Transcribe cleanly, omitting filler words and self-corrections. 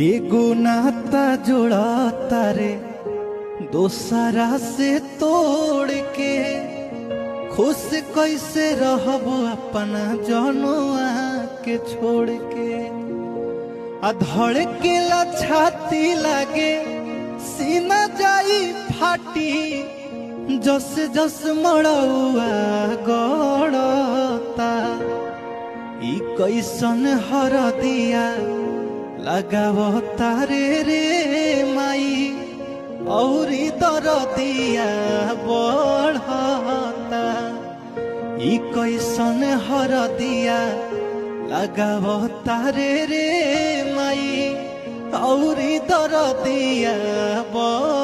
एगो नाता जोड़ा तारे दोसरा से तोड़ के खुश कैसे रहब अपना जनुआ के छोड़ के। धड़केला छाती लागे सीना जाई फाटी जस जस मड़ौआ गड़ता। ई कैसन हरदिया लगाव तारे रे माई औरी दरदिया बढ़ता। ई कैसन हरदिया लगाव तारे रे माई औरी दरदिया बढ़ता।